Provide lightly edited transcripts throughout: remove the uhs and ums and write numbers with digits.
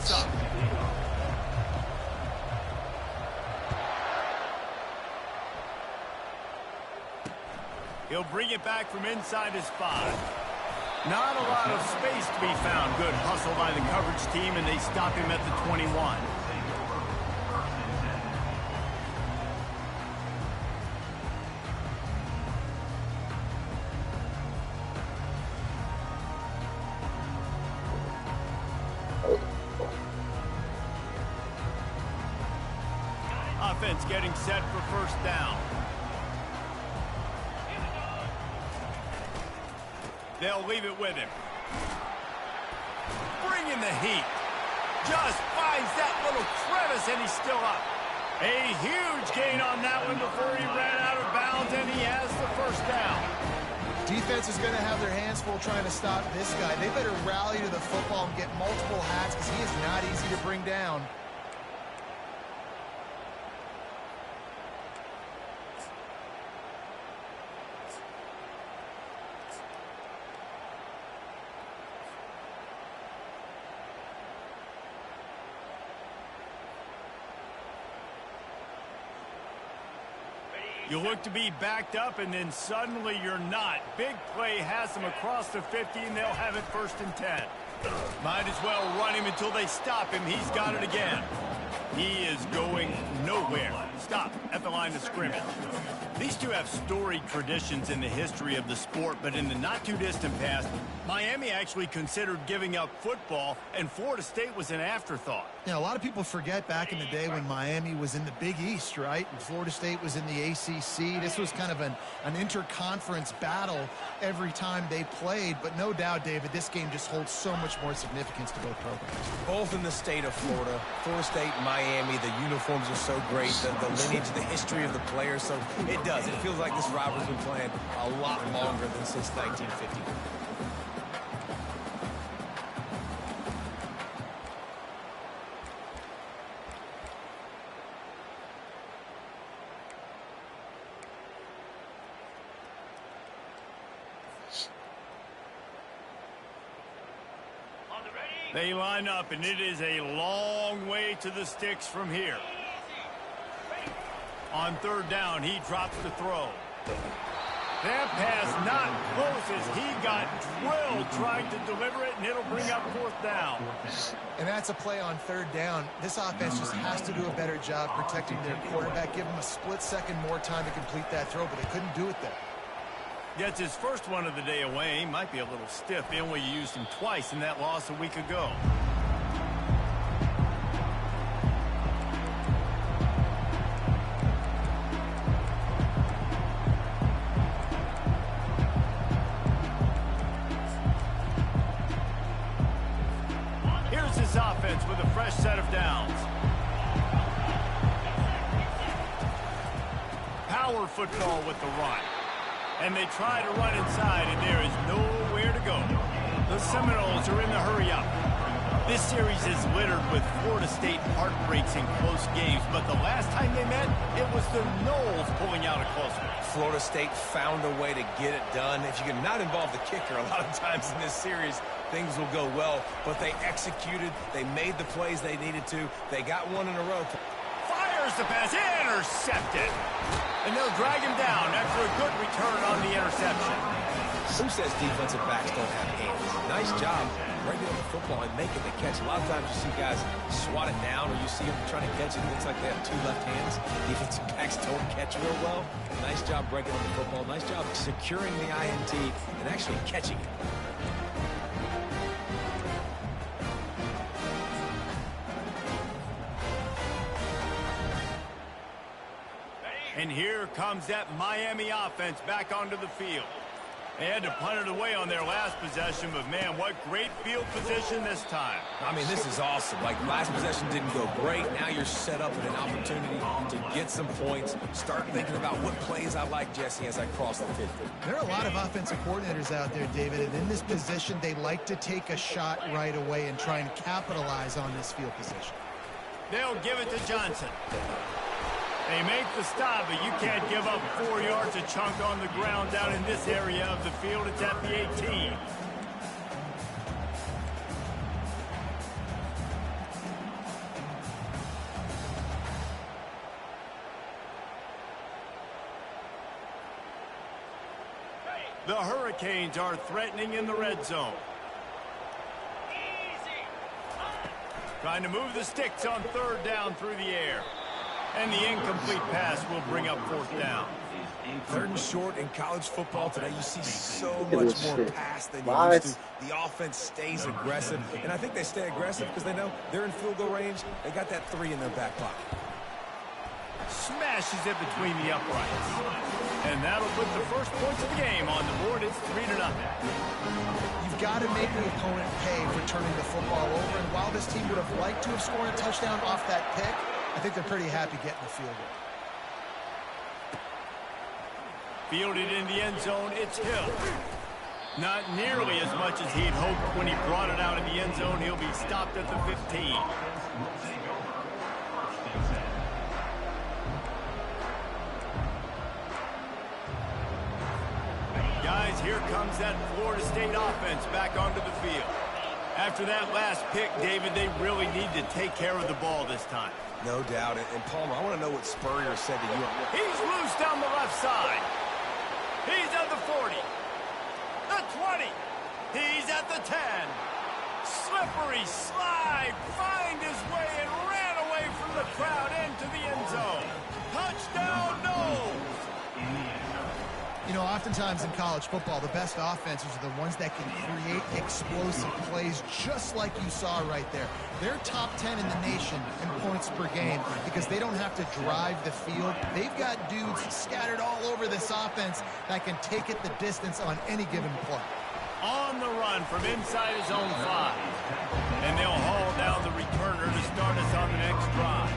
this up. He'll bring it back from inside his 5. Not a lot of space to be found. Good hustle by the coverage team, and they stop him at the 21. Offense getting set for first down. They'll leave it with him. Bringing the heat. Just finds that little crevice, and he's still up. A huge gain on that one before he ran out of bounds, and he has the first down. Defense is going to have their hands full trying to stop this guy. They better rally to the football and get multiple hats because he is not easy to bring down. You look to be backed up, and then suddenly you're not. Big play has them across the 50, and they'll have it 1st and 10. Might as well run him until they stop him. He's got it again. He is going nowhere. Stop at the line of scrimmage. These two have storied traditions in the history of the sport, but in the not-too-distant past, Miami actually considered giving up football, and Florida State was an afterthought. Yeah, a lot of people forget back in the day when Miami was in the Big East, right? And Florida State was in the ACC. This was kind of an interconference battle every time they played. But no doubt, David, this game just holds so much more significance to both programs. Both in the state of Florida. Florida State, Miami, the uniforms are so great. The lineage, the history of the players. So it does. It feels like this rivalry's been playing a lot longer than since 1950. They line up, and it is a long way to the sticks from here. On 3rd down, he drops the throw. That pass not close as he got drilled trying to deliver it, and it'll bring up 4th down. And that's a play on 3rd down. This offense just has to do a better job protecting their quarterback. Give him a split second more time to complete that throw, but they couldn't do it there. Gets his first one of the day away. He might be a little stiff. They only used him twice in that loss a week ago. Here's his offense with a fresh set of downs. Power football with the run. And they try to run inside, and there is nowhere to go. The Seminoles are in the hurry-up. This series is littered with Florida State heartbreaks in close games, but the last time they met, it was the Noles pulling out a close one. Florida State found a way to get it done. If you can not involve the kicker a lot of times in this series, things will go well. But they executed. They made the plays they needed to. They got one in a row. Fires the pass, intercepted. And they'll drag him down after a good return on the interception. Who says defensive backs don't have hands? Nice job bringing on the football and making the catch. A lot of times you see guys swat it down, or you see them trying to catch it. It looks like they have 2 left hands. Defensive backs don't catch real well. Nice job breaking on the football. Nice job securing the INT and actually catching it. And here comes that Miami offense back onto the field. They had to punt it away on their last possession, but man, what great field position this time. I mean, this is awesome. Like, last possession didn't go great. Now you're set up with an opportunity to get some points. Start thinking about what plays I like, Jesse, as I cross the 50. There are a lot of offensive coordinators out there, David, and in this position, they like to take a shot right away and try and capitalize on this field position. They'll give it to Johnson. They make the stop, but you can't give up 4 yards a chunk on the ground down in this area of the field. It's at the 18. The Hurricanes are threatening in the red zone. Trying to move the sticks on third down through the air. And the incomplete pass will bring up fourth down. Third and short in college football today, you see so much more pass than you used to. The offense stays aggressive, and I think they stay aggressive because they know they're in field goal range. They got that 3 in their back pocket. Smashes it between the uprights. And that'll put the first points of the game on the board. It's 3-0. You've got to make the opponent pay for turning the football over, and while this team would have liked to have scored a touchdown off that pick, I think they're pretty happy getting the field goal. Fielded in the end zone, it's Hill. Not nearly as much as he'd hoped when he brought it out in the end zone. He'll be stopped at the 15. Guys, here comes that Florida State offense back onto the field. After that last pick, David, they really need to take care of the ball this time. No doubt. And Palmer, I want to know what Spurrier said to you. He's loose down the left side. He's at the 40. The 20. He's at the 10. Slippery slide. Find his way and ran away from the crowd into the end zone. Touchdown, Noles. You know, oftentimes in college football, the best offenses are the ones that can create explosive plays just like you saw right there. They're top 10 in the nation in points per game because they don't have to drive the field. They've got dudes scattered all over this offense that can take it the distance on any given play. On the run from inside his own 5. And they'll haul down the returner to start us on the next drive.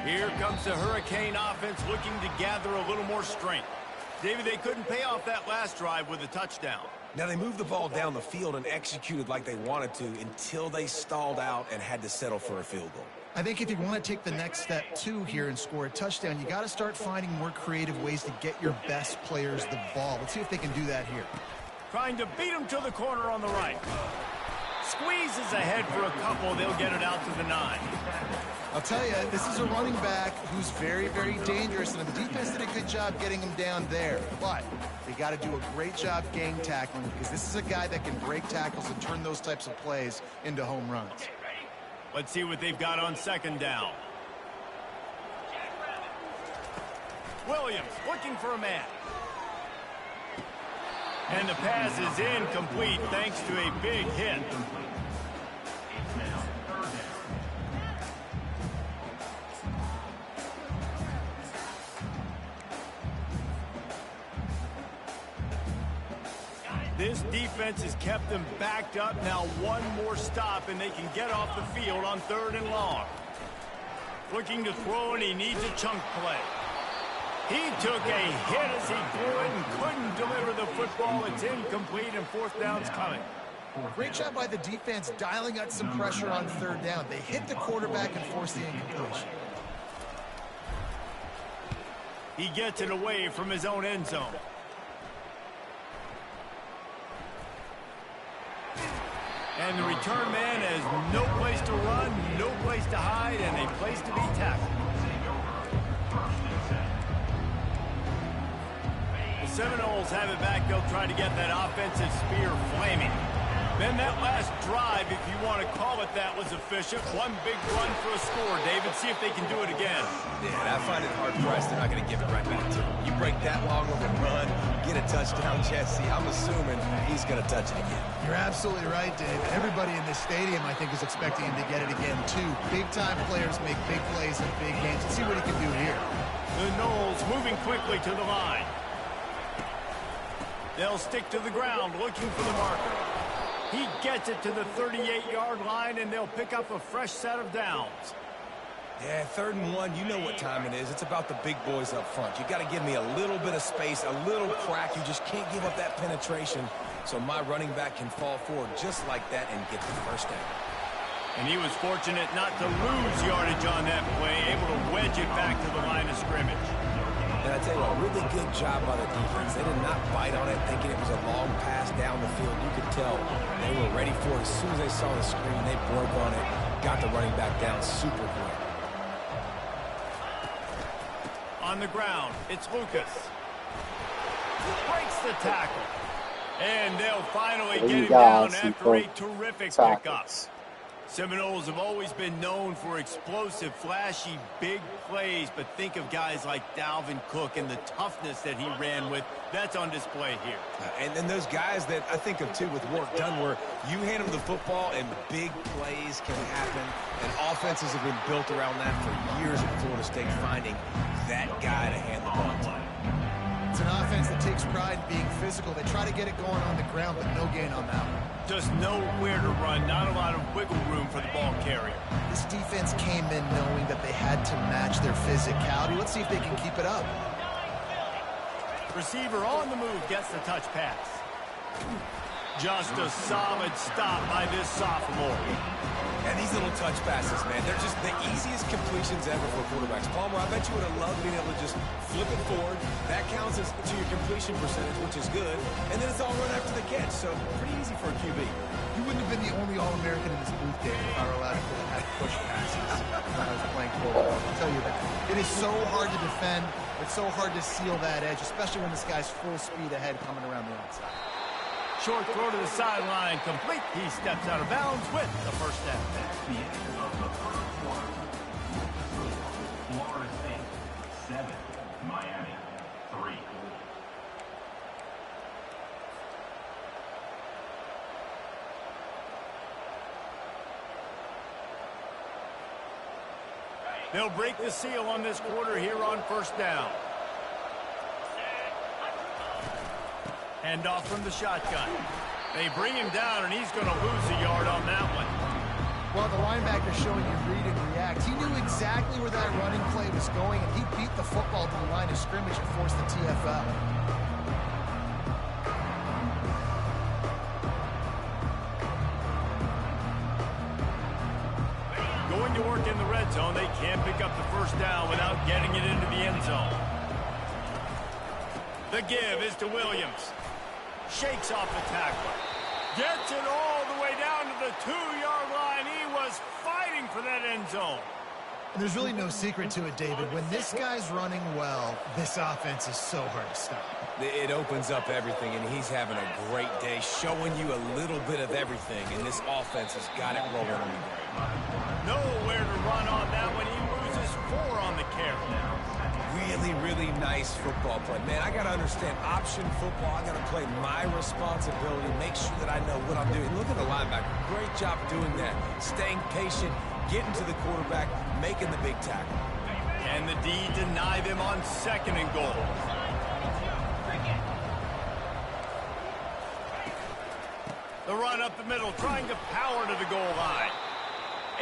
Here comes the Hurricane offense looking to gather a little more strength. David, they couldn't pay off that last drive with a touchdown. Now, they moved the ball down the field and executed like they wanted to until they stalled out and had to settle for a field goal. I think if you want to take the next step, too, here and score a touchdown, you got to start finding more creative ways to get your best players the ball. Let's see if they can do that here. Trying to beat him to the corner on the right. Squeezes ahead for a couple. They'll get it out to the 9. I'll tell you, this is a running back who's very, very dangerous, and the defense did a good job getting him down there. But they got to do a great job gang tackling because this is a guy that can break tackles and turn those types of plays into home runs. Let's see what they've got on second down. Williams looking for a man. And the pass is incomplete thanks to a big hit. This defense has kept them backed up. Now one more stop and they can get off the field on 3rd and long. Looking to throw and he needs a chunk play. He took a hit as he threw it and couldn't deliver the football. It's incomplete and 4th down's coming. Great job by the defense dialing up some pressure on 3rd down. They hit the quarterback and forced the incompletion. He gets it away from his own end zone. And the return man has no place to run, no place to hide, and a place to be tackled. The Seminoles have it back. They'll try to get that offensive spear flaming. Then that last drive, if you want to call it that, was efficient. One big run for a score. David, see if they can do it again. Yeah, I find it hard-pressed. They're not going to give it right back to him. You break that long of a run, get a touchdown, Jesse, I'm assuming he's going to touch it again. You're absolutely right, Dave. Everybody in this stadium, I think, is expecting him to get it again, too. Big-time players make big plays in big games. Let's see what he can do here. The Noles moving quickly to the line. They'll stick to the ground looking for the marker. He gets it to the 38-yard line, and they'll pick up a fresh set of downs. Yeah, 3rd and 1, you know what time it is. It's about the big boys up front. You got to give me a little bit of space, a little crack. You just can't give up that penetration so my running back can fall forward just like that and get the first down. And he was fortunate not to lose yardage on that play, able to wedge it back to the line of scrimmage. And I tell you what, really good job by the defense. They did not bite on it thinking it was a long pass down the field. You could tell they were ready for it. As soon as they saw the screen, they broke on it, got the running back down super quick. On the ground, it's Lucas. Breaks the tackle. And they'll finally get him down after a terrific pickup. Seminoles have always been known for explosive, flashy, big plays, but think of guys like Dalvin Cook and the toughness that he ran with. That's on display here. And then those guys that I think of, too, with work done, where you hand them the football and big plays can happen, and offenses have been built around that for years at Florida State, finding that guy to hand the ball to. It's an offense that takes pride in being physical. They try to get it going on the ground, but no gain on that one. Just nowhere to run, not a lot of wiggle room for the ball carrier. This defense came in knowing that they had to match their physicality. Let's see if they can keep it up. Receiver on the move gets the touch pass. Just a solid stop by this sophomore. And these little touch passes, man, they're just the easiest completions ever for quarterbacks. Palmer, I bet you would have loved being able to just flip it forward. That counts as to your completion percentage, which is good. And then it's all run after the catch, so pretty easy for a QB. You wouldn't have been the only All-American in this booth, David, if I were allowed to have push passes when I was playing football. I'll tell you that. It is so hard to defend. It's so hard to seal that edge, especially when this guy's full speed ahead coming around the outside. Short throw to the sideline, complete. He steps out of bounds with the first down. The end of the first quarter. Florida State 7, Miami 3. They'll break the seal on this quarter here on first down. Hand off from the shotgun. They bring him down, and he's going to lose a yard on that one. Well, the linebacker's showing you read and react. He knew exactly where that running play was going, and he beat the football to the line of scrimmage and forced the TFL. Going to work in the red zone. They can't pick up the first down without getting it into the end zone. The give is to Williams. Shakes off the tackler. Gets it all the way down to the 2-yard line. He was fighting for that end zone. And there's really no secret to it, David. When this guy's running well, this offense is so hard to stop. It opens up everything, and he's having a great day, showing you a little bit of everything, and this offense has got it rolling on the ground. Nowhere to run on that one. He loses 4 on the carry. Really, really nice football play. Man, I got to understand option football. I got to play my responsibility, make sure that I know what I'm doing. Look at the linebacker. Great job doing that. Staying patient, getting to the quarterback, making the big tackle. And the D deny them on 2nd and goal. The run up the middle, trying to power to the goal line.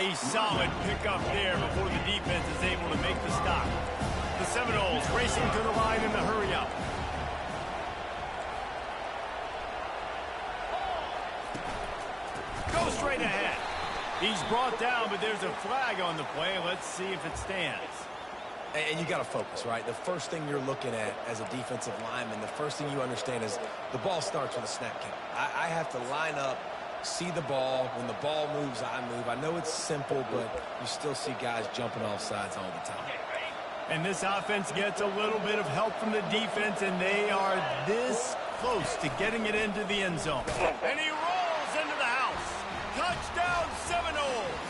A solid pickup there before the defense is able to make the stop. The Seminoles racing to the line in the hurry-up. Go straight ahead. He's brought down, but there's a flag on the play. Let's see if it stands. And you got to focus, right? The first thing you're looking at as a defensive lineman, the first thing you understand is the ball starts with a snap count. I have to line up, see the ball. When the ball moves, I move. I know it's simple, but you still see guys jumping off sides all the time. And this offense gets a little bit of help from the defense, and they are this close to getting it into the end zone. And he rolls into the house. Touchdown, Seminoles!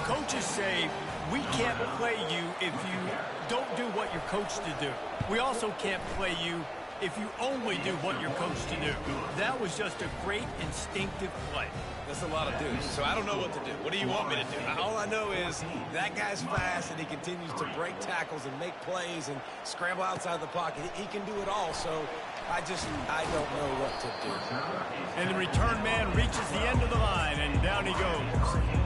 Coaches say, we can't play you if you don't do what you're coached to do. We also can't play you if you only do what you're coached to do. That was just a great instinctive play. That's a lot of dudes, so I don't know what to do. What do you want me to do? All I know is that guy's fast, and he continues to break tackles and make plays and scramble outside the pocket. He can do it all, so I don't know what to do. And the return man reaches the end of the line, and down he goes.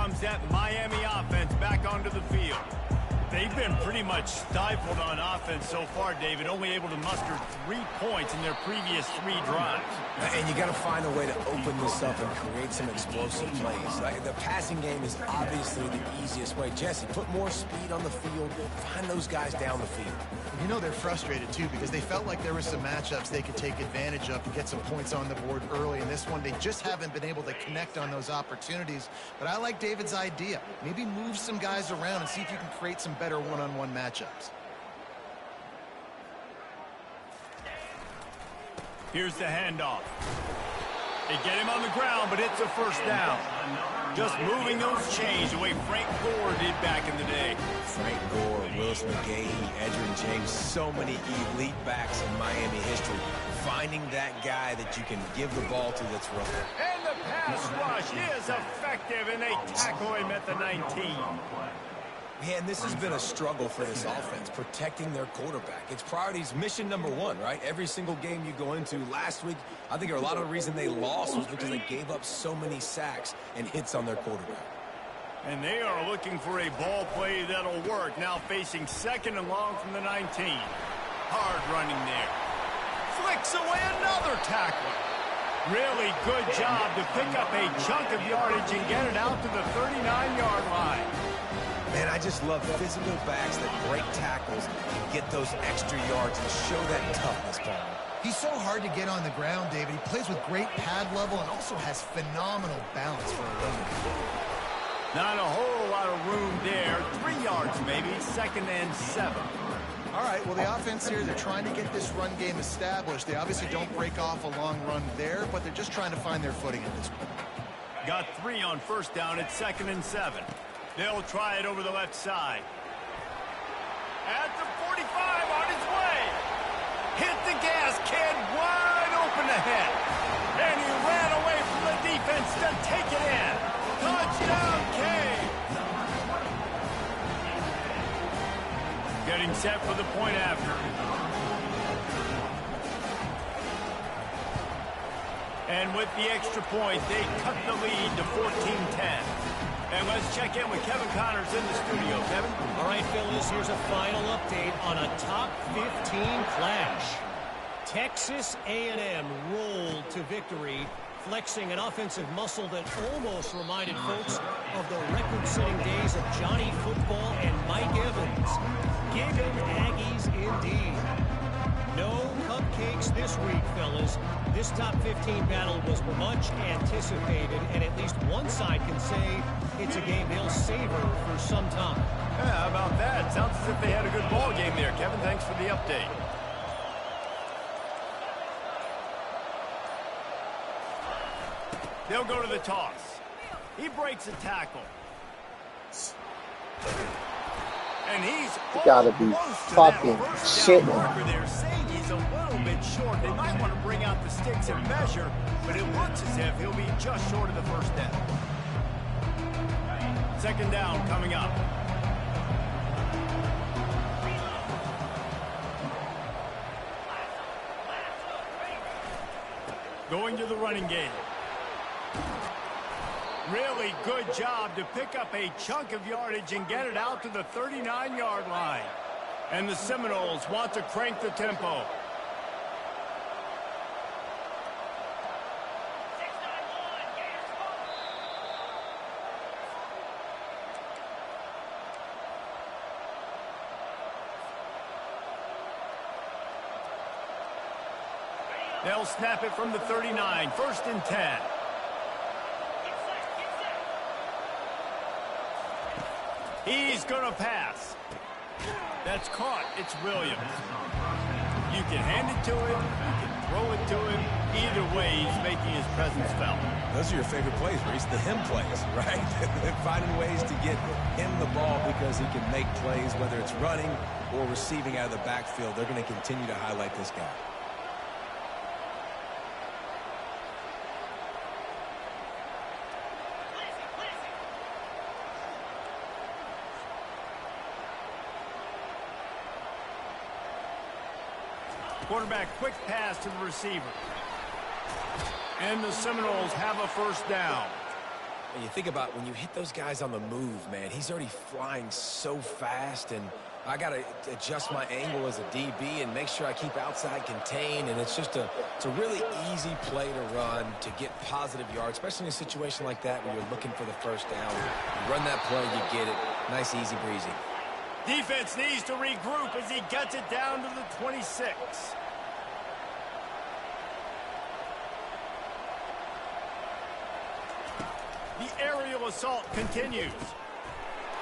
comes that Miami offense back onto the field. They've been pretty much stifled on offense so far, David, only able to muster 3 points in their previous 3 drives. And you got to find a way to open this up and create some explosive plays. The passing game is obviously the easiest way. Jesse, put more speed on the field. Find those guys down the field. You know they're frustrated, too, because they felt like there were some matchups they could take advantage of to get some points on the board early. In this one, they just haven't been able to connect on those opportunities. But I like David's idea. Maybe move some guys around and see if you can create some better one-on-one matchups. Here's the handoff. They get him on the ground, but it's a first down. Just moving those chains the way Frank Gore did back in the day. Frank Gore, Willis McGahee, Edgerrin James, so many elite backs in Miami history. Finding that guy that you can give the ball to that's rough. And the pass rush is effective, and they tackle him at the 19. Man, this has been a struggle for this offense, protecting their quarterback. It's priorities, mission number 1, right? Every single game you go into. Last week, I think a lot of the reason they lost was because they gave up so many sacks and hits on their quarterback. And they are looking for a ball play that'll work. Now facing 2nd and long from the 19. Hard running there. Flicks away another tackle. Really good job to pick up a chunk of yardage and get it out to the 39-yard line. Man, I just love physical backs that break tackles and get those extra yards and show that toughness, Paul. He's so hard to get on the ground, David. He plays with great pad level and also has phenomenal balance for a runner. Not a whole lot of room there. 3 yards maybe, 2nd and 7. All right, well, the offense here, they're trying to get this run game established. They obviously don't break off a long run there, but they're just trying to find their footing at this point. Got 3 on first down at 2nd and 7. They'll try it over the left side. At the 45, on his way. Hit the gas, kid, wide open ahead. And he ran away from the defense to take it in. Touchdown, Cade. Getting set for the point after. And with the extra point, they cut the lead to 14-10. And let's check in with Kevin Connors in the studio. Kevin? All right, fellas, here's a final update on a top 15 clash. Texas A&M rolled to victory, flexing an offensive muscle that almost reminded folks of the record-setting days of Johnny Football and Mike Evans. Give 'em Aggies indeed. No cupcakes this week, fellas. This top 15 battle was much anticipated, and at least one side can say it's a game they'll savor for some time. Yeah, how about that? Sounds as if they had a good ball game there, Kevin. Thanks for the update. They'll go to the toss. He breaks a tackle. And he's gotta be fucking shitting. They're saying he's a little bit short. They might want to bring out the sticks and measure, but it looks as if he'll be just short of the first down. 2nd down coming up. Going to the running game. Really good job to pick up a chunk of yardage and get it out to the 39-yard line. And the Seminoles want to crank the tempo. They'll snap it from the 39, 1st and 10. He's going to pass. That's caught. It's Williams. You can hand it to him. You can throw it to him. Either way, he's making his presence felt. Those are your favorite plays, Reese, the him plays, right? Finding ways to get him the ball because he can make plays, whether it's running or receiving out of the backfield. They're going to continue to highlight this guy. Quarterback, quick pass to the receiver. And the Seminoles have a first down. And you think about when you hit those guys on the move, man, he's already flying so fast, and I got to adjust my angle as a DB and make sure I keep outside contained, and it's a really easy play to run to get positive yards, especially in a situation like that where you're looking for the first down. You run that play, you get it. Nice, easy breezy. Defense needs to regroup as he gets it down to the 26. The aerial assault continues.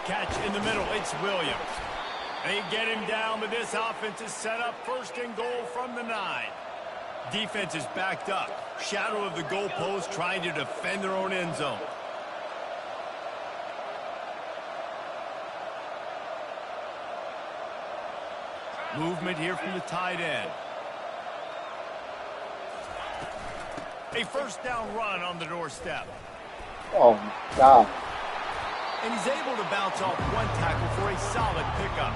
Catch in the middle. It's Williams. They get him down, but this offense is set up first and goal from the 9. Defense is backed up. Shadow of the goalpost trying to defend their own end zone. Movement here from the tight end. A first down run on the doorstep. Oh, my God. And he's able to bounce off one tackle for a solid pickup.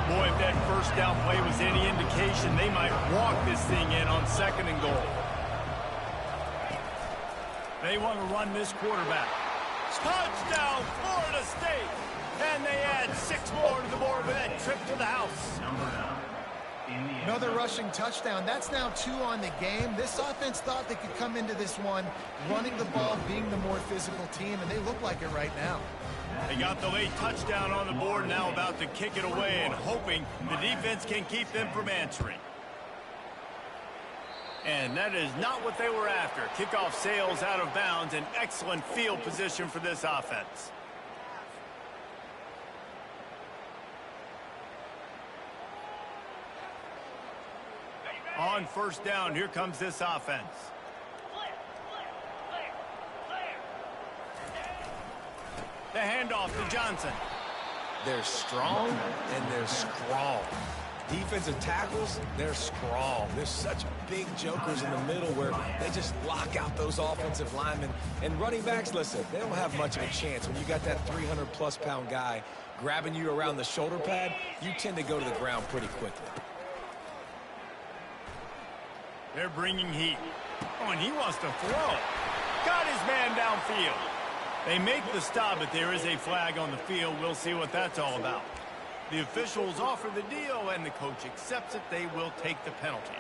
Boy, if that first down play was any indication, they might walk this thing in on second and goal. They want to run this quarterback. Touchdown, Florida State! And they add 6 more to the board with that trip to the house. Another rushing touchdown. That's now 2 on the game. This offense thought they could come into this one running the ball, being the more physical team, and they look like it right now. They got the late touchdown on the board, now about to kick it away and hoping the defense can keep them from answering. And that is not what they were after. Kickoff sails out of bounds, an excellent field position for this offense. On first down, here comes this offense. The handoff to Johnson. They're strong, and they're strong. Defensive tackles, they're strong. There's such big jokers in the middle where they just lock out those offensive linemen. And running backs, listen, they don't have much of a chance. When you got that 300-plus pound guy grabbing you around the shoulder pad, you tend to go to the ground pretty quickly. They're bringing heat. Oh, and he wants to throw. Got his man downfield. They make the stop, but there is a flag on the field. We'll see what that's all about. The officials offer the deal, and the coach accepts it. They will take the penalty.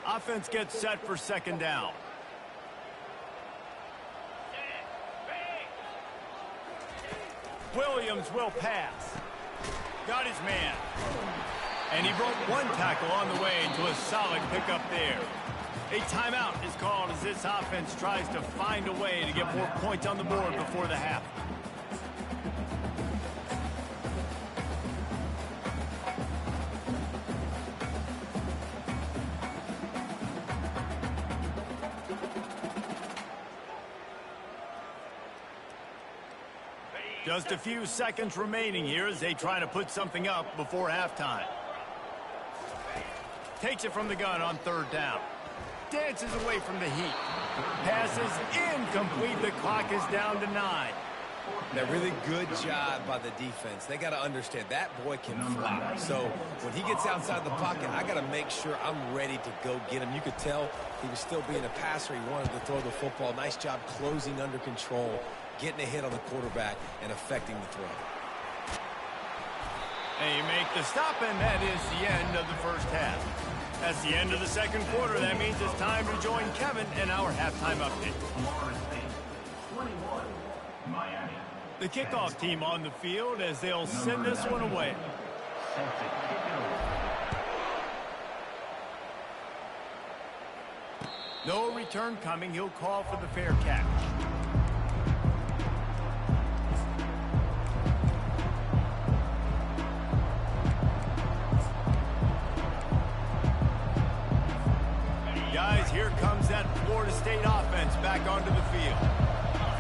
Offense gets set for second down. Williams will pass. Got his man. And he broke one tackle on the way to a solid pickup there. A timeout is called as this offense tries to find a way to get more points on the board before the half. Just a few seconds remaining here as they try to put something up before halftime. Takes it from the gun on third down. Dances away from the heat. Passes incomplete. The clock is down to 9. A really good job by the defense. They got to understand that boy can fly. So when he gets outside the pocket, I got to make sure I'm ready to go get him. You could tell he was still being a passer. He wanted to throw the football. Nice job closing under control, getting a hit on the quarterback, and affecting the throw. They make the stop, and that is the end of the first half. That's the end of the second quarter. That means it's time to join Kevin in our halftime update. The kickoff team on the field as they'll send this one away. No return coming. He'll call for the fair catch. Guys, here comes that Florida State offense back onto the field.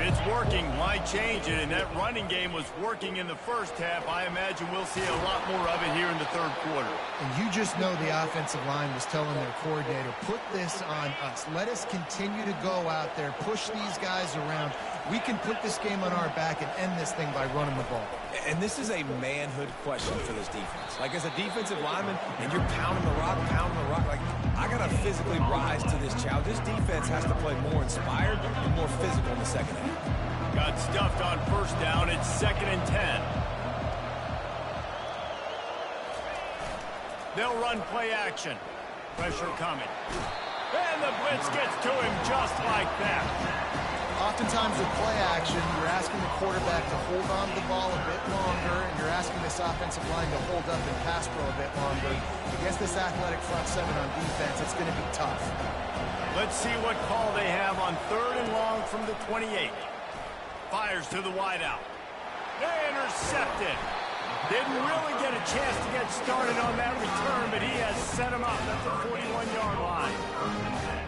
it's working, why change it? And that running game was working in the first half. I imagine we'll see a lot more of it here in the third quarter. And you just know the offensive line was telling their coordinator, put this on us. Let us continue to go out there, push these guys around. We can put this game on our back and end this thing by running the ball. And this is a manhood question for this defense. Like, as a defensive lineman, and you're pounding the rock, like, I got to physically rise to this challenge. This defense has to play more inspired and more physical in the second half. Got stuffed on first down. It's 2nd and 10. They'll run play action. Pressure coming. And the blitz gets to him just like that. Oftentimes with play action, you're asking the quarterback to hold on to the ball a bit longer, and you're asking this offensive line to hold up and pass pro a bit longer. Against this athletic front seven on defense, it's going to be tough. Let's see what call they have on 3rd and long from the 28. Fires to the wideout. They intercepted. Didn't really get a chance to get started on that return, but he has set him up at the 41-yard line.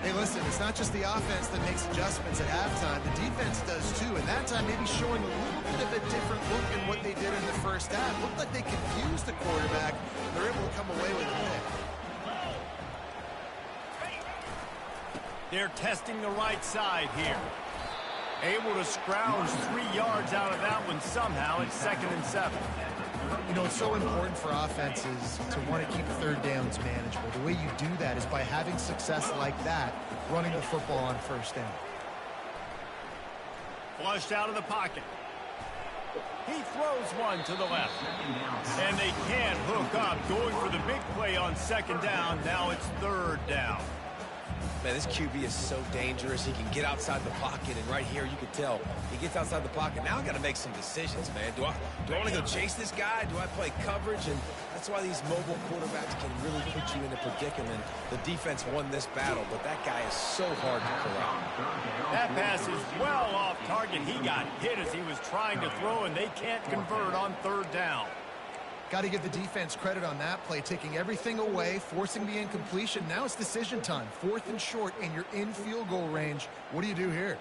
Hey, listen, it's not just the offense that makes adjustments at halftime. The defense does too, and that time maybe showing a little bit of a different look than what they did in the first half. Looked like they confused the quarterback. They're able to come away with a pick. They're testing the right side here. Able to scrounge 3 yards out of that one somehow. It's 2nd and 7. You know, it's so important for offenses to want to keep third downs manageable. The way you do that is by having success like that, running the football on first down. Flushed out of the pocket. He throws one to the left. And they can't hook up. Going for the big play on 2nd down. Now it's 3rd down. Man, this QB is so dangerous. He can get outside the pocket, and right here you can tell he gets outside the pocket. Now I got to make some decisions, man. Do I want to go chase this guy? Do I play coverage? And that's why these mobile quarterbacks can really put you in a predicament. The defense won this battle, but that guy is so hard to corral. That pass is well off target. He got hit as he was trying to throw, and they can't convert on 3rd down. Got to give the defense credit on that play, taking everything away, forcing the incompletion. Now it's decision time. 4th and short, and you're in field goal range. What do you do here?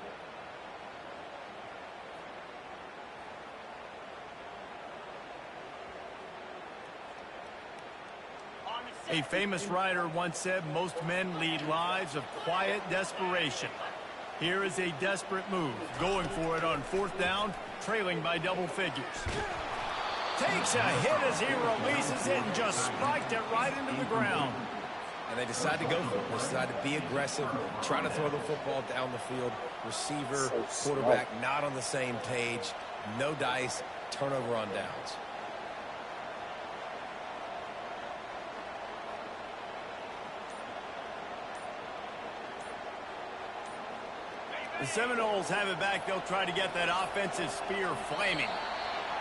A famous writer once said, most men lead lives of quiet desperation. Here is a desperate move, going for it on 4th down, trailing by double figures. Takes a hit as he releases it and just spiked it right into the ground. And they decide to go for it. They decide to be aggressive, try to throw the football down the field. Receiver, quarterback not on the same page. No dice, turnover on downs. The Seminoles have it back. They'll try to get that offensive spear flaming.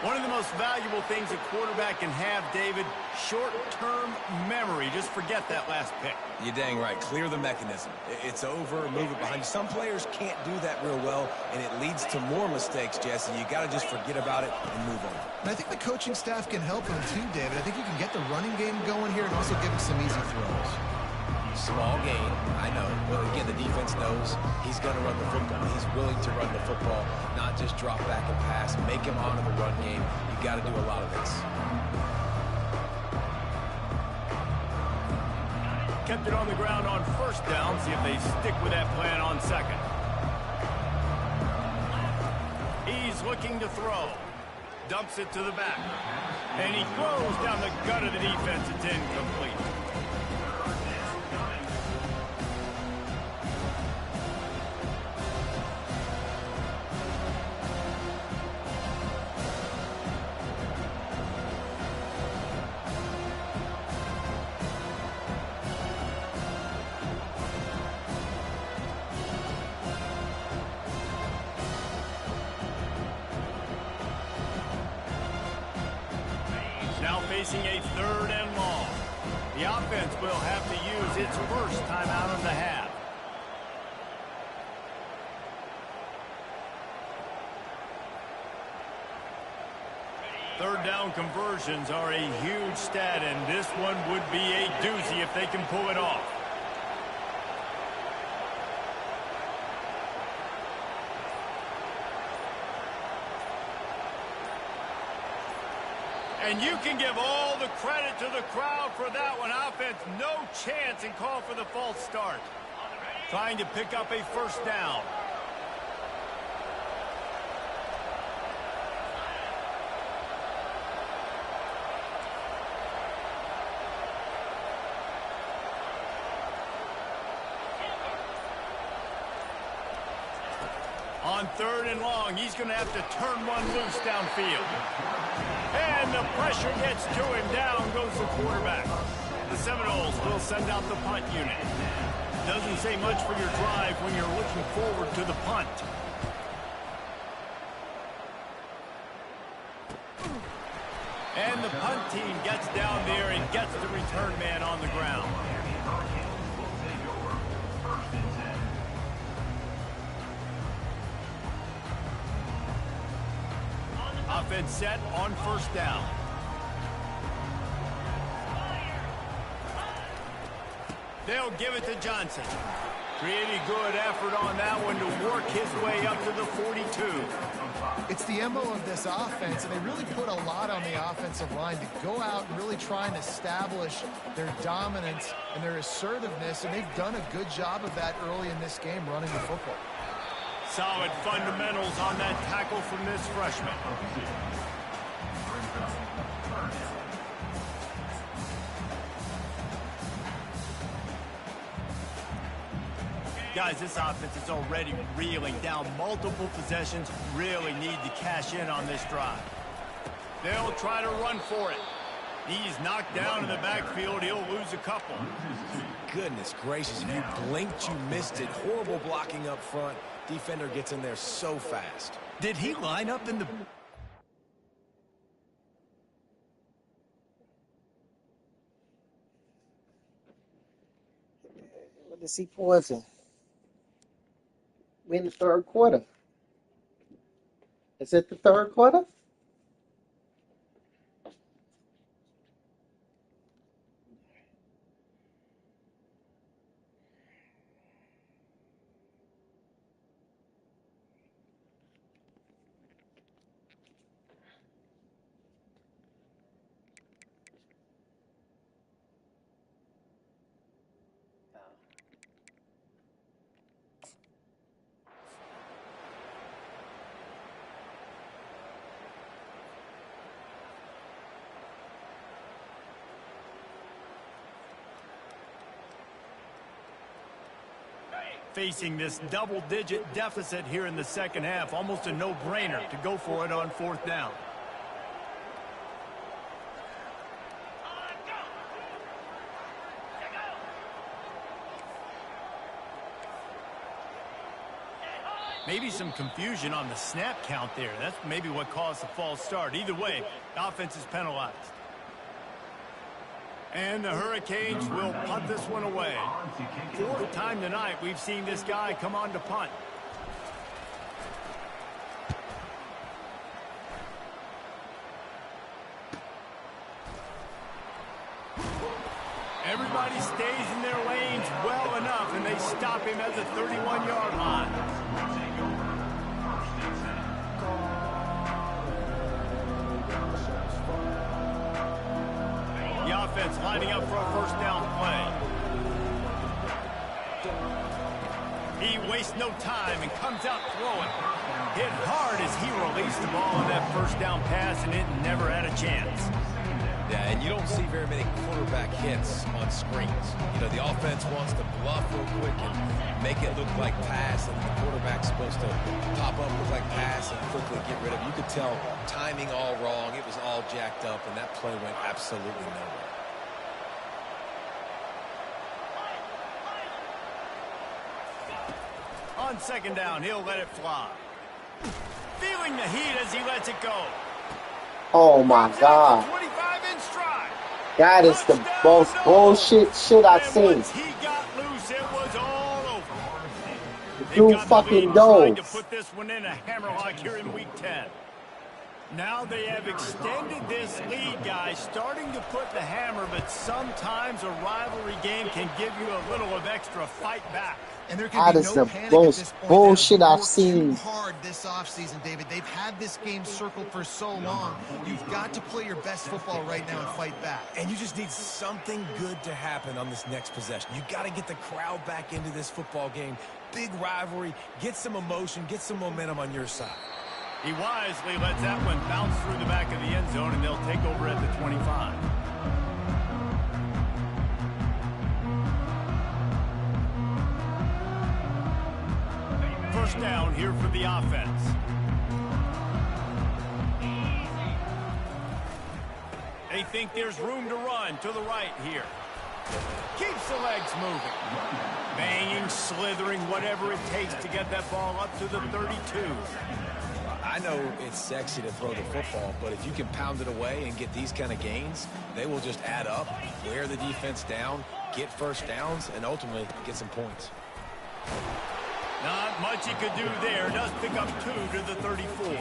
One of the most valuable things a quarterback can have, David, short-term memory. Just forget that last pick. You're dang right. Clear the mechanism. It's over. Move it behind you. Some players can't do that real well, and it leads to more mistakes, Jesse. You got to just forget about it and move on. And I think the coaching staff can help him too, David. I think you can get the running game going here and also give him some easy throws. Small gain, I know. But again, the defense knows he's going to run the football. He's willing to run the football, not just drop back and pass. Make him honor the run game. You got to do a lot of this. Kept it on the ground on 1st down. See if they stick with that plan on 2nd. He's looking to throw. Dumps it to the back. And he throws down the gut of the defense. It's incomplete. Now facing a 3rd and long. The offense will have to use its first timeout of the half. Third down conversions are a huge stat, and this one would be a doozy if they can pull it off. And you can give all the credit to the crowd for that one. Offense, no chance and call for the false start. Trying to pick up a first down. On 3rd and long, he's going to have to turn one loose downfield. And the pressure gets to him. Down goes the quarterback. The Seminoles will send out the punt unit. Doesn't say much for your drive when you're looking forward to the punt. And the punt team gets down there and gets the return man on the ground. Offense set on first down. They'll give it to Johnson. Pretty good effort on that one to work his way up to the 42. It's the MO of this offense, and they really put a lot on the offensive line to go out and really try and establish their dominance and their assertiveness, and they've done a good job of that early in this game running the football. Solid fundamentals on that tackle from this freshman. Guys, this offense is already reeling down multiple possessions. Really need to cash in on this drive. They'll try to run for it. He's knocked down in the backfield. He'll lose a couple. Goodness gracious, if you blinked, you missed it. Horrible blocking up front. Defender gets in there so fast. Did he line up in the... What does he poison? We in the 3rd quarter. Is it the 3rd quarter? Facing this double-digit deficit here in the second half, almost a no-brainer to go for it on 4th down. Maybe some confusion on the snap count there. That's maybe what caused the false start. Either way, the offense is penalized. And the Hurricanes will punt this one away. 4th time tonight we've seen this guy come on to punt. Everybody stays in their lanes well enough, and they stop him at the 31-yard line. Offense lining up for a first down play. He wastes no time and comes out throwing. Hit hard as he released the ball on that first down pass, and it never had a chance. Yeah, and you don't see very many quarterback hits on screens. You know, the offense wants to bluff real quick and make it look like pass, and the quarterback's supposed to pop up, look like pass, and quickly get rid of it. You could tell timing all wrong. It was all jacked up, and that play went absolutely nowhere. On 2nd down, he'll let it fly. Feeling the heat as he lets it go. Oh my God. 25 in stride. That is the most bullshit shit I've seen. Once he got loose, it was all over. Dude fucking trying to knows. put this one in a hammerlock here in week 10. Now they have extended this lead, guys, starting to put the hammer, but sometimes a rivalry game can give you a little of extra fight back. And there That can be is no the panic at most this point. bullshit I've Worked seen. too hard this offseason, David. They've had this game circled for so long. You've got to play your best football right now and fight back. And you just need something good to happen on this next possession. You got to get the crowd back into this football game. Big rivalry. Get some emotion. Get some momentum on your side. He wisely lets that one bounce through the back of the end zone, and they'll take over at the 25. First down here for the offense. They think there's room to run to the right here. Keeps the legs moving. Banging, slithering, whatever it takes to get that ball up to the 32. I know it's sexy to throw the football, but if you can pound it away and get these kind of gains, they will just add up, wear the defense down, get first downs, and ultimately get some points. Not much he could do there. Does pick up 2 to the 34.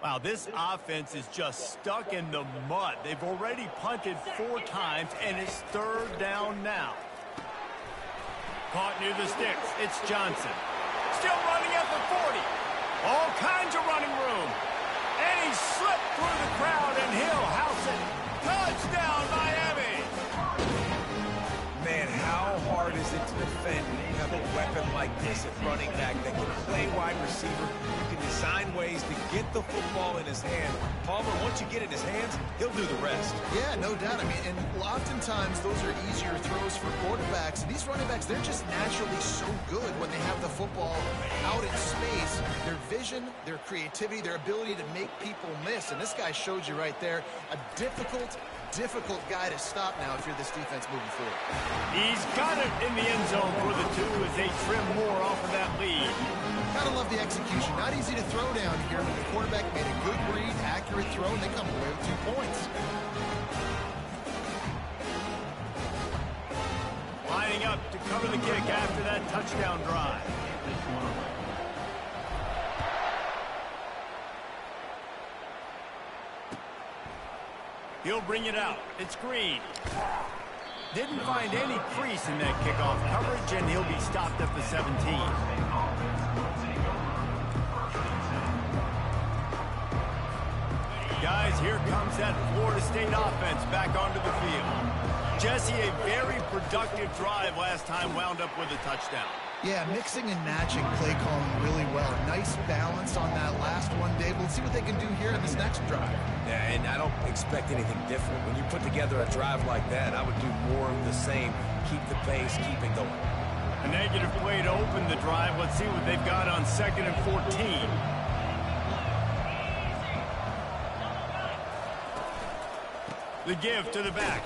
Wow, this offense is just stuck in the mud. They've already punted 4 times, and it's 3rd down now. Caught near the sticks. It's Johnson. Still running at the 40. All kinds of running room. And he slipped through the crowd, and he'll house it. Touchdown, Miami! Man, how hard is it to defend when you have a weapon like this at running back that can play wide receiver? You can design ways to get the football in his hand. Palmer, once you get it in his hands, he'll do the rest. Yeah, no doubt. I mean, and oftentimes those are easier throws for quarterbacks. And these running backs, they're just naturally so good when they have the football out in space. Their vision, their creativity, their ability to make people miss. And this guy showed you right there a difficult guy to stop now if you're this defense moving forward. He's got it in the end zone for the 2 as they trim more off of that lead. Gotta love the execution. Not easy to throw down here, but the quarterback made a good read, accurate throw, and they come away with 2 points. Lining up to cover the kick after that touchdown drive. He'll bring it out. It's Green. Didn't find any crease in that kickoff coverage, and he'll be stopped at the 17. Guys, here comes that Florida State offense back onto the field. Jesse, a very productive drive last time, wound up with a touchdown. Yeah, mixing and matching play calling really well. Nice balance on that last one, Dave. Let's see what they can do here in this next drive. Yeah, and I don't expect anything different. When you put together a drive like that, I would do more of the same. Keep the pace, keep it going. A negative play to open the drive. Let's see what they've got on 2nd and 14. The give to the back.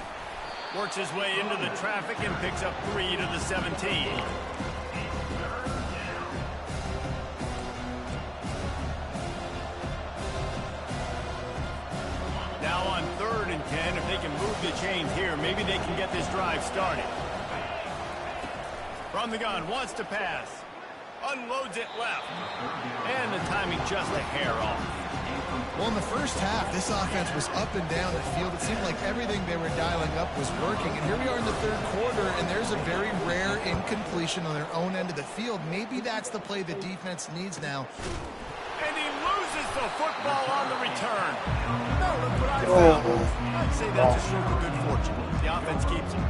Works his way into the traffic and picks up 3 to the 17. Now on 3rd and 10, if they can move the chains here, maybe they can get this drive started. From the gun, wants to pass. Unloads it left. And the timing just a hair off. Well, in the first half, this offense was up and down the field. It seemed like everything they were dialing up was working. And here we are in the 3rd quarter, and there's a very rare incompletion on their own end of the field. Maybe that's the play the defense needs now. And he loses the football on the return. No, look what I found. I'd say that's a stroke of good fortune. The offense keeps it.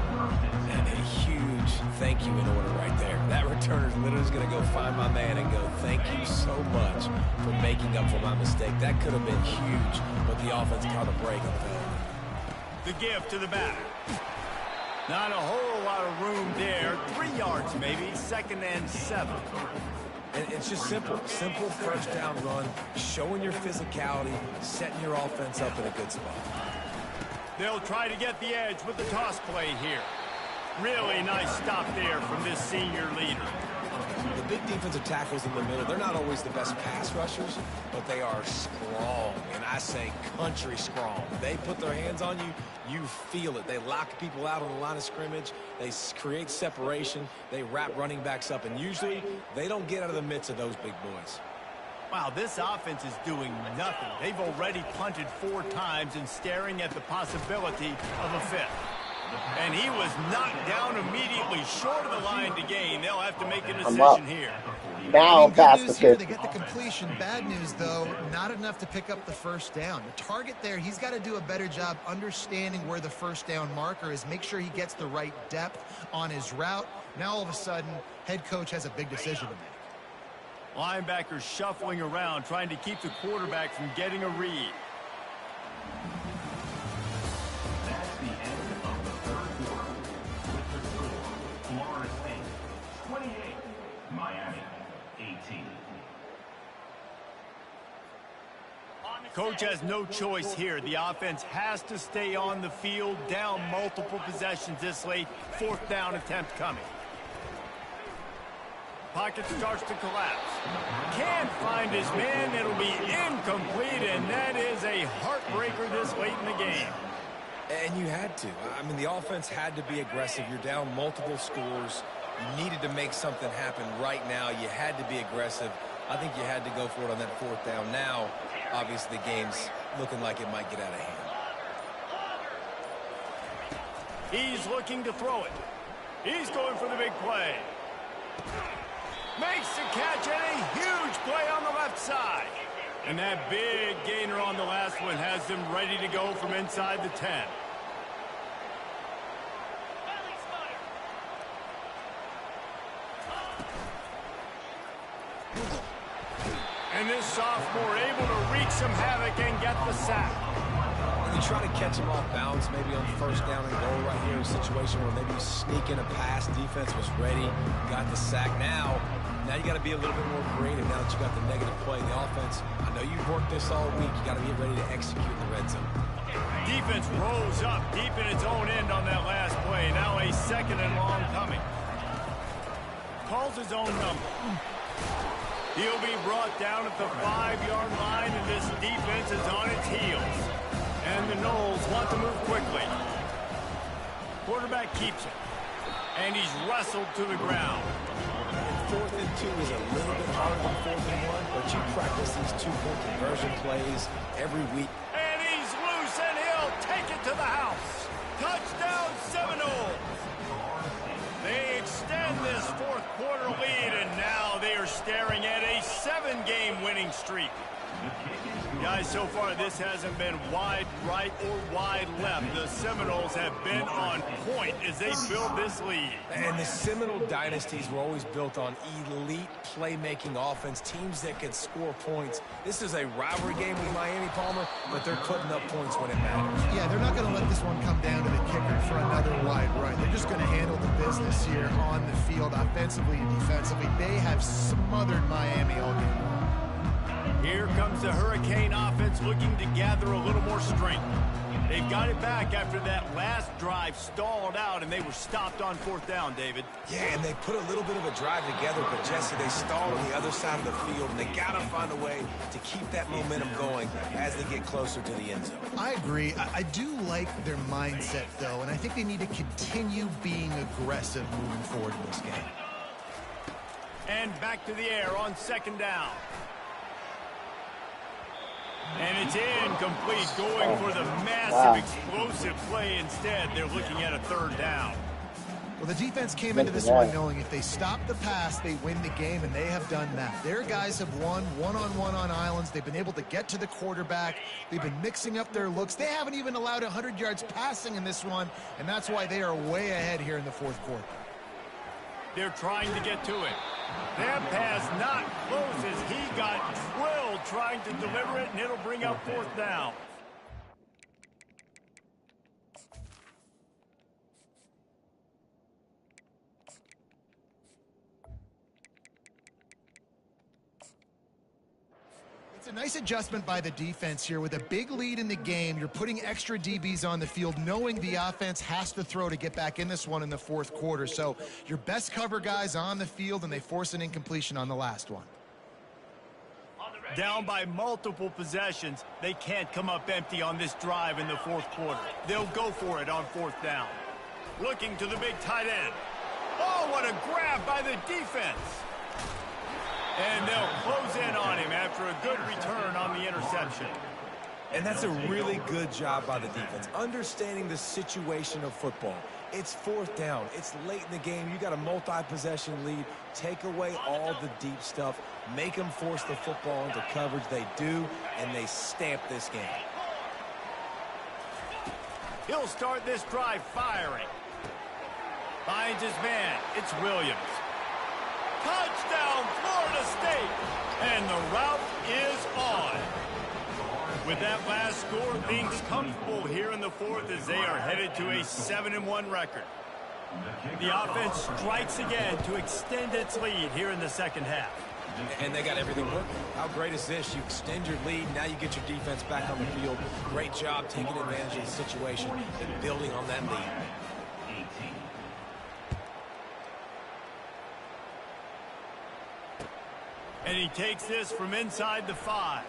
And a huge thank you in order right there. That returner's literally going to go find my man and go, thank you so much for making up for my mistake. That could have been huge, but the offense caught a break on the penalty. The give to the back. Not a whole lot of room there. 3 yards maybe. 2nd and 7. And it's just simple. Simple first down run, showing your physicality, setting your offense up in a good spot. They'll try to get the edge with the toss play here. Really nice stop there from this senior leader. The big defensive tackles in the middle, they're not always the best pass rushers, but they are strong, and I say country strong. They put their hands on you, you feel it. They lock people out on the line of scrimmage. They create separation. They wrap running backs up, and usually they don't get out of the midst of those big boys. Wow, this offense is doing nothing. They've already punted 4 times and staring at the possibility of a 5th. And he was knocked down immediately short of the line to gain. They'll have to make a decision here. Now past good the news here, 50. they get the completion. Bad news, though, not enough to pick up the first down. The target there, he's got to do a better job understanding where the first down marker is, make sure he gets the right depth on his route. Now, all of a sudden, head coach has a big decision to make. Linebackers shuffling around, trying to keep the quarterback from getting a read. That's the end of the third quarter. With the score, Florida State 28, Miami 18. Coach has no choice here. The offense has to stay on the field, down multiple possessions this late. 4th down attempt coming. Pocket starts to collapse. Can't find his man. It'll be incomplete, and that is a heartbreaker this late in the game. And you had to. I mean, the offense had to be aggressive. You're down multiple scores. You needed to make something happen right now. You had to be aggressive. I think you had to go for it on that 4th down. Now, obviously, the game's looking like it might get out of hand. He's looking to throw it. He's going for the big play. Makes the catch, and a huge play on the left side. And that big gainer on the last one has them ready to go from inside the 10. And this sophomore able to wreak some havoc and get the sack. When you try to catch him off balance, maybe on 1st down and goal right here, a situation where maybe you sneak in a pass, defense was ready, got the sack. Now you got to be a little bit more creative now that you got the negative play. The offense, I know you've worked this all week. You got to be ready to execute in the red zone. Defense rose up deep in its own end on that last play. Now a 2nd and long coming. Calls his own number. He'll be brought down at the 5-yard line, and this defense is on its heels. And the Noles want to move quickly. Quarterback keeps it. And he's wrestled to the ground. 4th and 2 is a little bit harder than 4th and 1, but you practice these 2-point conversion plays every week. And he's loose, and he'll take it to the house. Touchdown Seminoles. They extend this 4th quarter lead, and now they are staring at a 7-game winning streak. Guys, so far this hasn't been wide right or wide left. The Seminoles have been on point as they build this lead. And the Seminole dynasties were always built on elite playmaking offense, teams that could score points. This is a rivalry game with Miami, Palmer, but they're putting up points when it matters. Yeah, they're not going to let this one come down to the kicker for another wide right. They're just going to handle the business here on the field, offensively and defensively. They have smothered Miami all game long. Here comes the Hurricane offense looking to gather a little more strength. They've got it back after that last drive stalled out, and they were stopped on 4th down, David. Yeah, and they put a little bit of a drive together, but Jesse, they stalled on the other side of the field, and they got to find a way to keep that momentum going as they get closer to the end zone. I agree. I do like their mindset, though, and I think they need to continue being aggressive moving forward in this game. And back to the air on 2nd down. And it's incomplete, going for the massive explosive play instead. They're looking at a 3rd down. Well, the defense came into this one knowing if they stop the pass, they win the game, and they have done that. Their guys have won one-on-one on islands. They've been able to get to the quarterback. They've been mixing up their looks. They haven't even allowed 100 yards passing in this one, and that's why they are way ahead here in the 4th quarter. They're trying to get to it. That pass not close as he got drilled trying to deliver it, and it'll bring up 4th down. It's a nice adjustment by the defense here. With a big lead in the game, you're putting extra DBs on the field, knowing the offense has to throw to get back in this one in the fourth quarter. So your best cover guys on the field, and they force an incompletion on the last one. Down by multiple possessions, they can't come up empty on this drive in the fourth quarter. They'll go for it on fourth down. Looking to the big tight end. Oh, what a grab by the defense. And they'll close in on him after a good return on the interception. And that's a really good job by the defense, understanding the situation of football. It's fourth down. It's late in the game. You got a multi-possession lead. Take away all the deep stuff. Make them force the football into coverage. They do, and they stamp this game. He'll start this drive firing. Finds his man. It's Williams. Touchdown, Florida State. And the route is on. With that last score, things comfortable here in the fourth as they are headed to a 7-1 record. The offense strikes again to extend its lead here in the second half. And they got everything working. How great is this? You extend your lead. Now you get your defense back on the field. Great job taking advantage of the situation and building on that lead. And he takes this from inside the 5.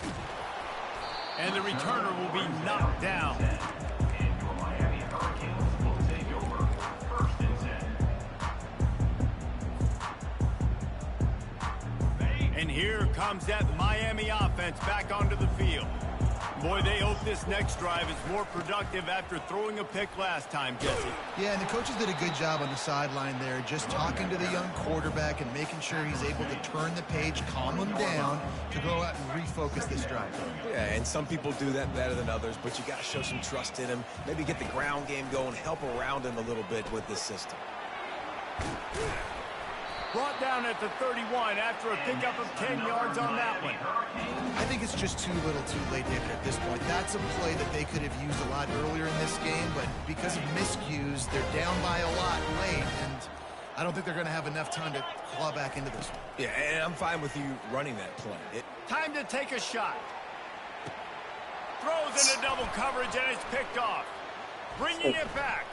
And the returner will be knocked down. And your Miami Hurricanes will take over 1st and 10. And here comes that Miami offense back onto the field. Boy, they hope this next drive is more productive after throwing a pick last time, Jesse. Yeah, and the coaches did a good job on the sideline there, just talking to the young quarterback and making sure he's able to turn the page, calm him down to go out and refocus this drive. Yeah, and some people do that better than others, but you got to show some trust in him. Maybe get the ground game going, help around him a little bit with this system. Brought down at the 31 after a pickup of 10 yards on that one. I think it's just too little too late, David, at this point. That's a play that they could have used a lot earlier in this game, but because of miscues, they're down by a lot late, and I don't think they're going to have enough time to claw back into this one. Yeah, and I'm fine with you running that play. Time to take a shot. Throws into double coverage, and it's picked off. Bringing it back.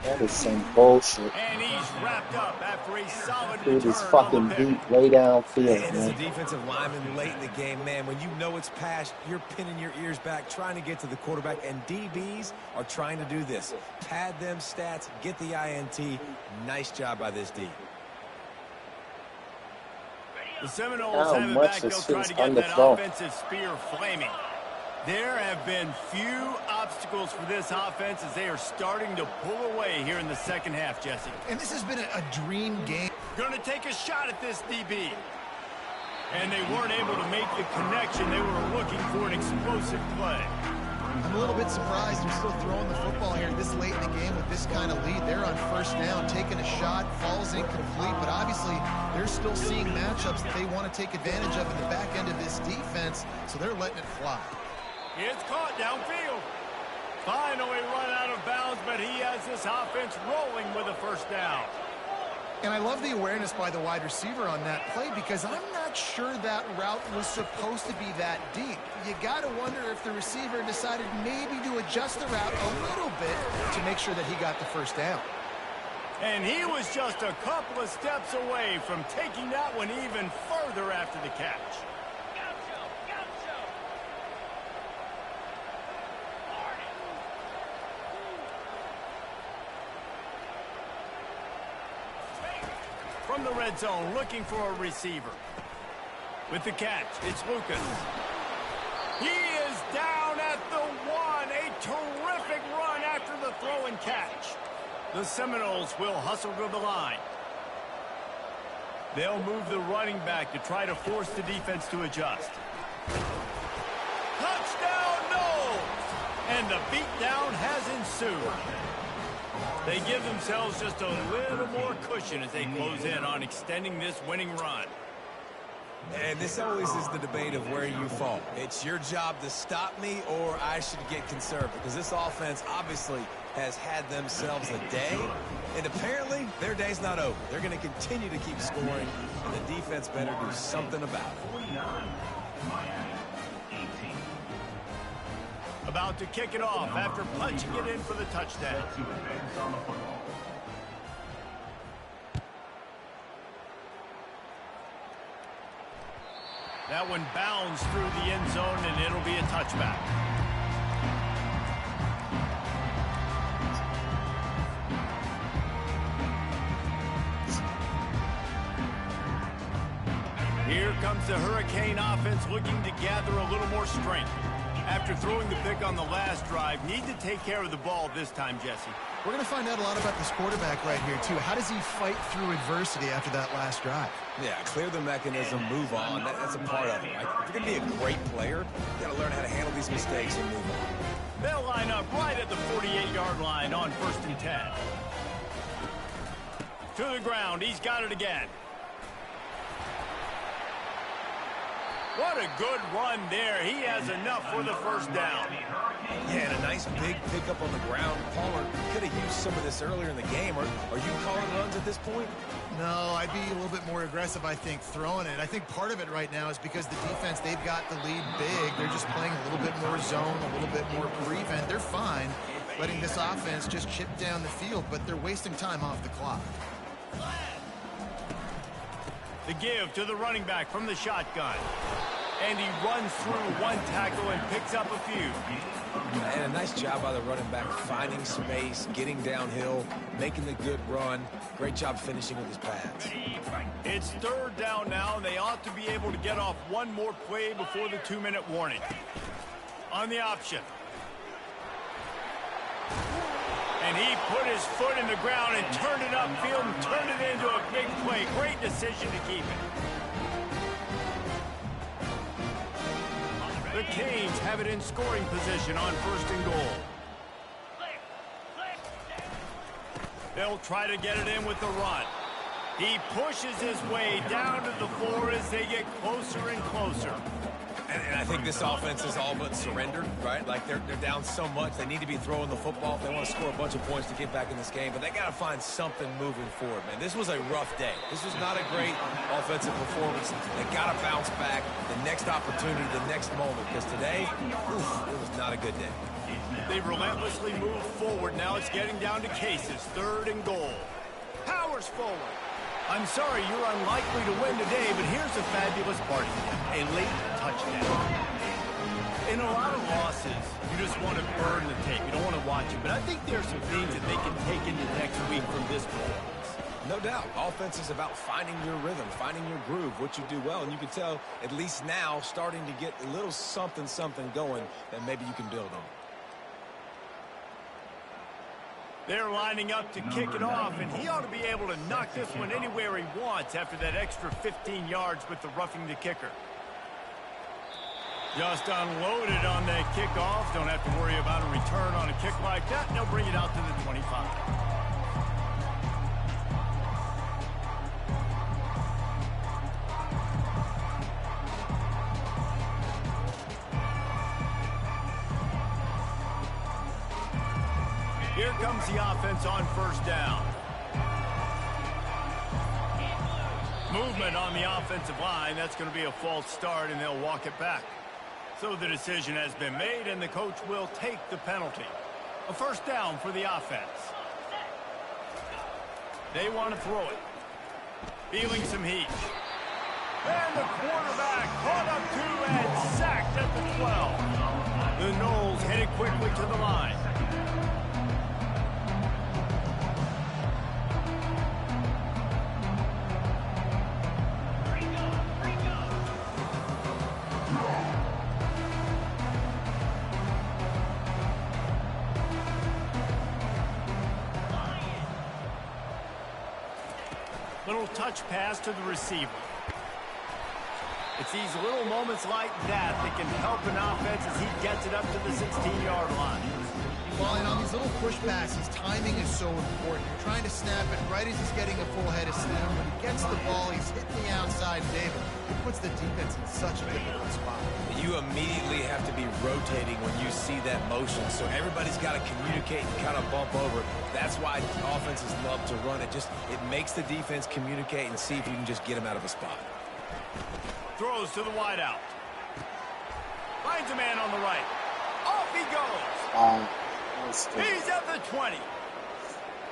That is some bullshit. And he's wrapped up after a solid Dude return is fucking on the pick. deep way downfield, And as a man. defensive lineman late in the game, man, when you know it's past, you're pinning your ears back, trying to get to the quarterback, and DBs are trying to do this. Pad them stats, get the INT. Nice job by this D. The Seminoles How have it much back. They'll is try his to get that underthrow? offensive spear flaming. There have been few obstacles for this offense as they are starting to pull away here in the second half, Jesse. And this has been a dream game. Going to take a shot at this DB. And they weren't able to make the connection. They were looking for an explosive play. I'm a little bit surprised they're still throwing the football here this late in the game with this kind of lead. They're on first down, taking a shot, falls incomplete, but obviously they're still seeing matchups that they want to take advantage of in the back end of this defense, so they're letting it fly. It's caught downfield. Finally run out of bounds, but he has this offense rolling with a first down. And I love the awareness by the wide receiver on that play because I'm not sure that route was supposed to be that deep. You got to wonder if the receiver decided maybe to adjust the route a little bit to make sure that he got the first down. And he was just a couple of steps away from taking that one even further after the catch. From the red zone, looking for a receiver. With the catch, it's Lucas. He is down at the 1. A terrific run after the throw and catch. The Seminoles will hustle to the line. They'll move the running back to try to force the defense to adjust. Touchdown, Knowles! And the beatdown has ensued. They give themselves just a little more cushion as they close in on extending this winning run. And this always is the debate of where you fall. It's your job to stop me or I should get conservative because this offense obviously has had themselves a day, and apparently their day's not over. They're going to continue to keep scoring, and the defense better do something about it. 49, Miami. About to kick it off after punching it in for the touchdown. To advance on the football. That one bounds through the end zone, and it'll be a touchback. Here comes the Hurricane offense looking to gather a little more strength. After throwing the pick on the last drive, need to take care of the ball this time, Jesse. We're going to find out a lot about this quarterback right here, too. How does he fight through adversity after that last drive? Yeah, clear the mechanism, move on. That's a part of it, right? If you're going to be a great player, you got to learn how to handle these mistakes and move on. They'll line up right at the 48-yard line on 1st and 10. To the ground. He's got it again. What a good run there. He has enough for the first down. Yeah, and a nice big pickup on the ground. Palmer could have used some of this earlier in the game. Are you calling runs at this point? No, I'd be a little bit more aggressive, I think, throwing it. I think part of it right now is because the defense, they've got the lead big. They're just playing a little bit more zone, a little bit more prevent. They're fine letting this offense just chip down the field, but they're wasting time off the clock. The give to the running back from the shotgun. And he runs through one tackle and picks up a few. And a nice job by the running back, finding space, getting downhill, making the good run. Great job finishing with his pads. It's 3rd down now, and they ought to be able to get off one more play before the 2-minute warning. On the option. And he put his foot in the ground and turned it upfield and turned it into a big play. Great decision to keep it. The Canes have it in scoring position on 1st and goal. They'll try to get it in with the run. He pushes his way down to the floor as they get closer and closer. And I think this offense is all but surrendered, right? Like they're down so much, they need to be throwing the football if they want to score a bunch of points to get back in this game. But they got to find something moving forward, man. This was a rough day. This was not a great offensive performance. They got to bounce back. The next opportunity, the next moment. Because today, it was not a good day. They relentlessly move forward. Now it's getting down to cases. 3rd and goal. Powers forward. I'm sorry you're unlikely to win today, but here's the fabulous part. A late touchdown. In a lot of losses, you just want to burn the tape. You don't want to watch it. But I think there's some things that they can take into next week from this performance. No doubt. Offense is about finding your rhythm, finding your groove, what you do well. And you can tell, at least now, starting to get a little something going that maybe you can build on. They're lining up to kick it off, and he ought to be able to knock this one anywhere he wants after that extra 15 yards with the roughing the kicker. Just unloaded on that kickoff. Don't have to worry about a return on a kick like that. They'll bring it out to the 25. Here comes the offense on 1st down. Movement on the offensive line. That's going to be a false start, and they'll walk it back. So the decision has been made, and the coach will take the penalty. A 1st down for the offense. They want to throw it. Feeling some heat. And the quarterback caught up to and sacked at the 12. The Knowles headed quickly to the line. Little touch pass to the receiver. It's these little moments like that that can help an offense as he gets it up to the 16-yard line. Well, and on these little push passes, timing is so important. You're trying to snap it right as he's getting a full head of steam. When he gets the ball, he's hitting the outside, David. It puts the defense in such a difficult spot. You immediately have to be rotating when you see that motion. So everybody's got to communicate and kind of bump over. That's why offenses love to run it. It makes the defense communicate and see if you can just get them out of a spot. Throws to the wideout. Finds a man on the right. Off he goes. That's good. He's at the 20.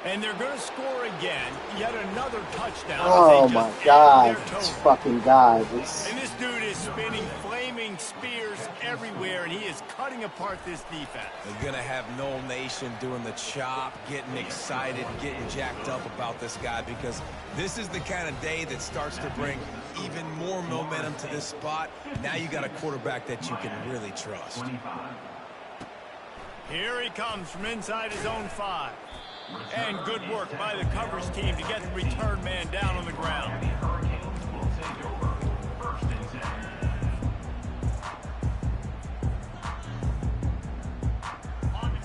And they're going to score again. Yet another touchdown. Oh as they my just God, end their this total. fucking guy. This, And this dude is spinning flaming spears everywhere, and he is cutting apart this defense. They're going to have Noel Nation doing the chop, getting excited, getting jacked up about this guy, because this is the kind of day that starts to bring even more momentum to this spot. Now you got a quarterback that you can really trust. Here he comes from inside his own 5. And good work by the coverage team to get the return man down on the ground.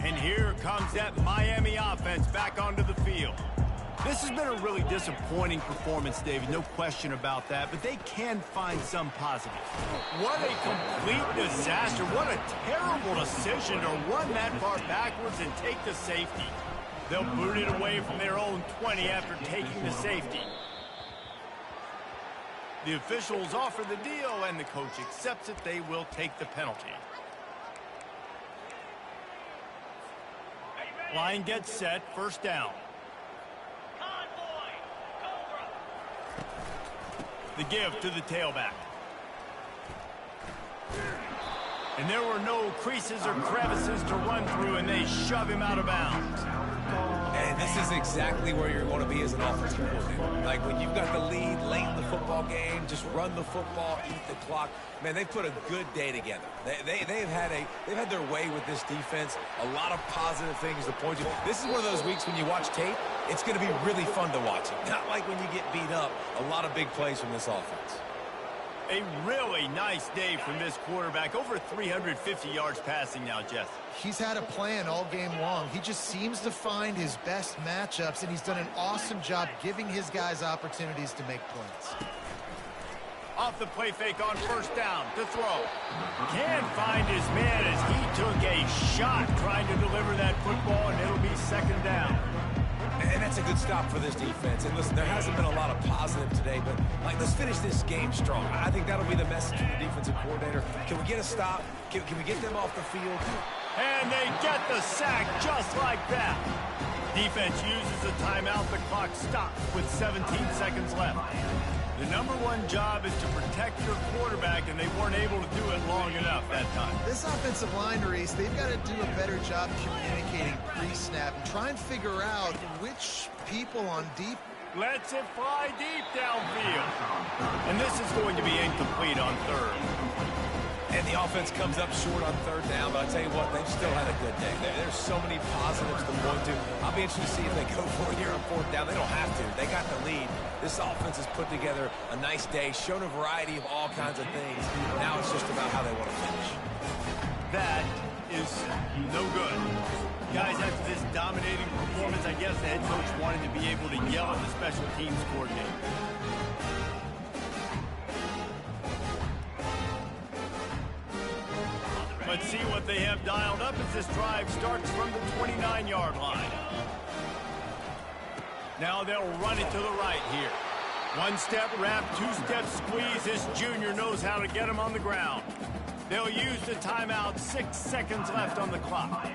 And here comes that Miami offense back onto the field. This has been a really disappointing performance, David, no question about that, but they can find some positives. What a complete disaster. What a terrible decision to run that far backwards and take the safety. They'll boot it away from their own 20 after taking the safety. The officials offer the deal, and the coach accepts it. They will take the penalty. Line gets set, first down. The give to the tailback. And there were no creases or crevices to run through, and they shove him out of bounds. And this is exactly where you're going to be as an offensive coordinator. Like when you've got the lead late in the football game, just run the football, eat the clock. Man, they've put a good day together. They've had their way with this defense. A lot of positive things to point to. This is one of those weeks when you watch tape, it's going to be really fun to watch it. Not like when you get beat up. A lot of big plays from this offense. A really nice day from this quarterback. Over 350 yards passing now, Jess. He's had a plan all game long. He just seems to find his best matchups, and he's done an awesome job giving his guys opportunities to make points. Off the play fake on first down to throw. Can't find his man as he took a shot trying to deliver that football, and it'll be second down. And that's a good stop for this defense. And listen, there hasn't been a lot of positive today, but like, let's finish this game strong. I think that'll be the message from the defensive coordinator. Can we get a stop? Can we get them off the field? And they get the sack just like that. Defense uses a timeout. The clock stops with 17 seconds left. The #1 job is to protect your quarterback, and they weren't able to do it long enough that time. This offensive line, Reese, they've got to do a better job communicating pre-snap and try and figure out which people on deep. Lets it fly deep downfield. And this is going to be incomplete on third. And the offense comes up short on third down, but I tell you what, they've still had a good day. There's so many positives to point to. I'll be interested to see if they go for it here on fourth down. They don't have to. They got the lead. This offense has put together a nice day, shown a variety of all kinds of things. Now it's just about how they want to finish. That is no good. Guys, after this dominating performance, I guess the head coach wanted to be able to yell at the special teams coordinator. Let's see what they have dialed up as this drive starts from the 29-yard line. Now they'll run it to the right here. One-step wrap, two-step squeeze. This junior knows how to get him on the ground. They'll use the timeout. 6 seconds left on the clock.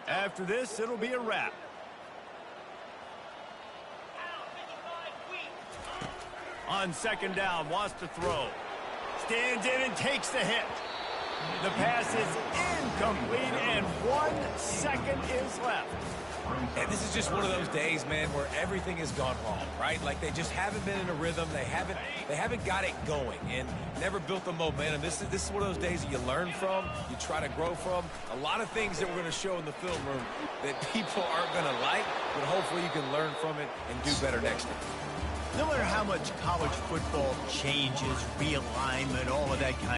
After this, it'll be a wrap. On second down, wants to throw. Stands in and takes the hit. The pass is incomplete, and 1 second is left. And this is just one of those days, man, where everything has gone wrong, right? Like they just haven't been in a rhythm. They haven't got it going and never built the momentum. This is one of those days that you learn from, you try to grow from. A lot of things that we're going to show in the film room that people aren't going to like, but hopefully you can learn from it and do better next time. No matter how much college football changes, realignment, all of that kind